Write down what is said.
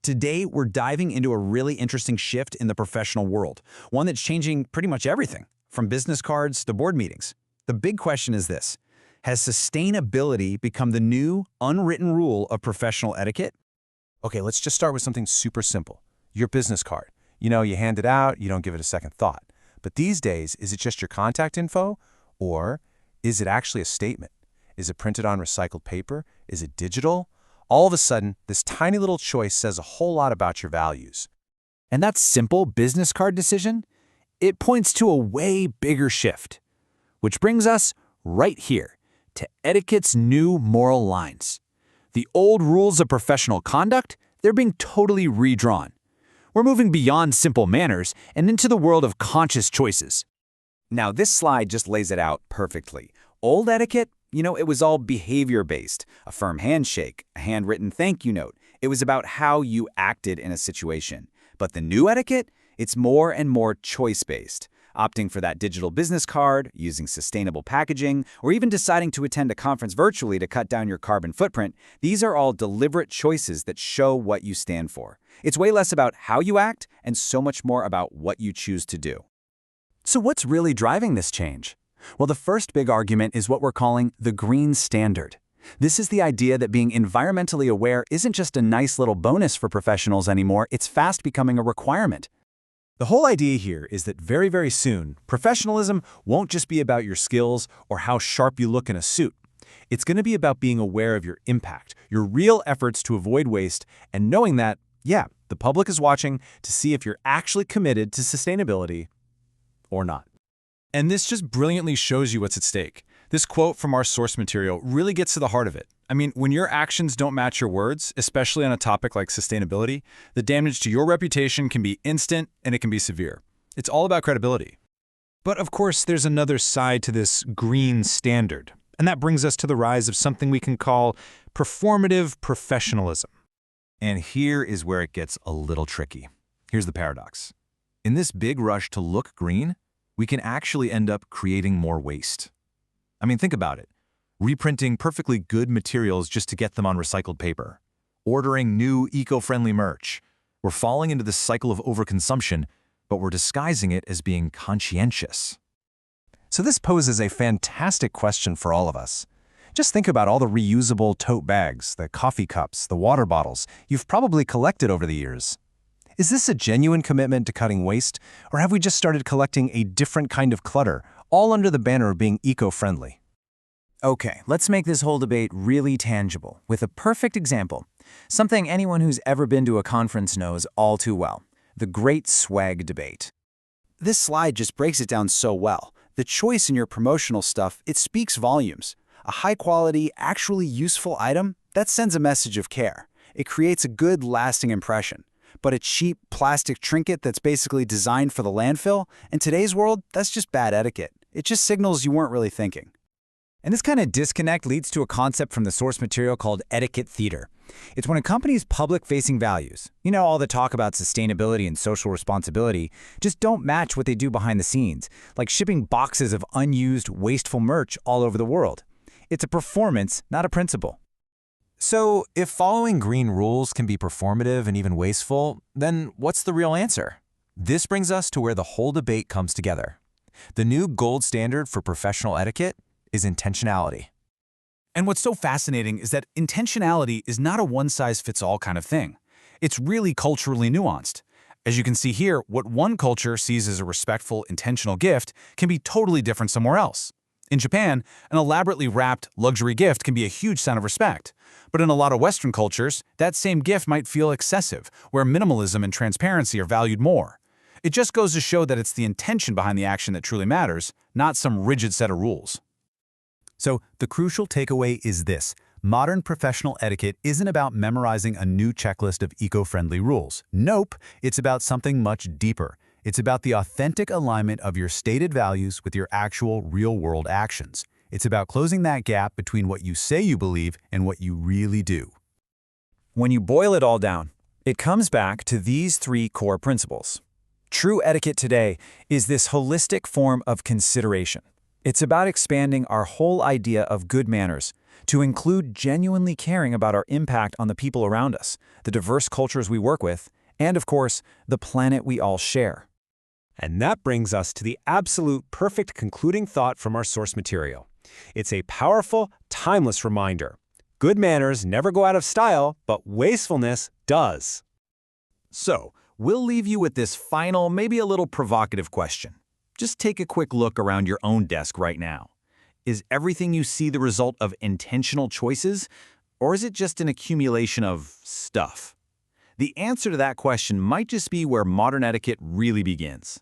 Today, we're diving into a really interesting shift in the professional world, one that's changing pretty much everything, from business cards to board meetings. The big question is this: has sustainability become the new, unwritten rule of professional etiquette? Okay, let's just start with something super simple. Your business card. You hand it out, you don't give it a second thought. But these days, is it just your contact info? Or is it actually a statement? Is it printed on recycled paper? Is it digital? All of a sudden, this tiny little choice says a whole lot about your values. And that simple business card decision, it points to a way bigger shift. Which brings us right here to etiquette's new moral lines. The old rules of professional conduct, they're being totally redrawn. We're moving beyond simple manners and into the world of conscious choices. Now, this slide just lays it out perfectly. Old etiquette, it was all behavior-based. A firm handshake, a handwritten thank you note. It was about how you acted in a situation. But the new etiquette, it's more and more choice-based. Opting for that digital business card, using sustainable packaging, or even deciding to attend a conference virtually to cut down your carbon footprint, these are all deliberate choices that show what you stand for. It's way less about how you act and so much more about what you choose to do. So what's really driving this change? Well, the first big argument is what we're calling the green standard. This is the idea that being environmentally aware isn't just a nice little bonus for professionals anymore, it's fast becoming a requirement. The whole idea here is that very, very soon, professionalism won't just be about your skills or how sharp you look in a suit. It's going to be about being aware of your impact, your real efforts to avoid waste, and knowing that, the public is watching to see if you're actually committed to sustainability or not. And this just brilliantly shows you what's at stake. This quote from our source material really gets to the heart of it. I mean, when your actions don't match your words, especially on a topic like sustainability, the damage to your reputation can be instant and it can be severe. It's all about credibility. But of course, there's another side to this green standard. And that brings us to the rise of something we can call performative professionalism. And here is where it gets a little tricky. Here's the paradox. In this big rush to look green, we can actually end up creating more waste. I mean, think about it. Reprinting perfectly good materials just to get them on recycled paper. Ordering new eco-friendly merch. We're falling into this cycle of overconsumption, but we're disguising it as being conscientious. So this poses a fantastic question for all of us. Just think about all the reusable tote bags, the coffee cups, the water bottles you've probably collected over the years. Is this a genuine commitment to cutting waste, or have we just started collecting a different kind of clutter, all under the banner of being eco-friendly? Okay, let's make this whole debate really tangible, with a perfect example. Something anyone who's ever been to a conference knows all too well: the great swag debate. This slide just breaks it down so well. The choice in your promotional stuff, it speaks volumes. A high-quality, actually useful item, that sends a message of care. It creates a good, lasting impression. But a cheap plastic trinket that's basically designed for the landfill, in today's world, that's just bad etiquette. It just signals you weren't really thinking. And this kind of disconnect leads to a concept from the source material called etiquette theater. It's when a company's public-facing values, all the talk about sustainability and social responsibility, just don't match what they do behind the scenes, like shipping boxes of unused, wasteful merch all over the world. It's a performance, not a principle. So, if following green rules can be performative and even wasteful, then what's the real answer? This brings us to where the whole debate comes together. The new gold standard for professional etiquette is intentionality. And what's so fascinating is that intentionality is not a one-size-fits-all kind of thing. It's really culturally nuanced. As you can see here, what one culture sees as a respectful, intentional gift can be totally different somewhere else. In Japan, an elaborately wrapped luxury gift can be a huge sign of respect. But in a lot of Western cultures, that same gift might feel excessive, where minimalism and transparency are valued more. It just goes to show that it's the intention behind the action that truly matters, not some rigid set of rules. So the crucial takeaway is this: modern professional etiquette isn't about memorizing a new checklist of eco-friendly rules. Nope, it's about something much deeper. It's about the authentic alignment of your stated values with your actual real-world actions. It's about closing that gap between what you say you believe and what you really do. When you boil it all down, it comes back to these three core principles. True etiquette today is this holistic form of consideration. It's about expanding our whole idea of good manners, to include genuinely caring about our impact on the people around us, the diverse cultures we work with, and of course, the planet we all share. And that brings us to the absolute perfect concluding thought from our source material. It's a powerful, timeless reminder. Good manners never go out of style, but wastefulness does. So, we'll leave you with this final, maybe a little provocative question. Just take a quick look around your own desk right now. Is everything you see the result of intentional choices, or is it just an accumulation of stuff? The answer to that question might just be where modern etiquette really begins.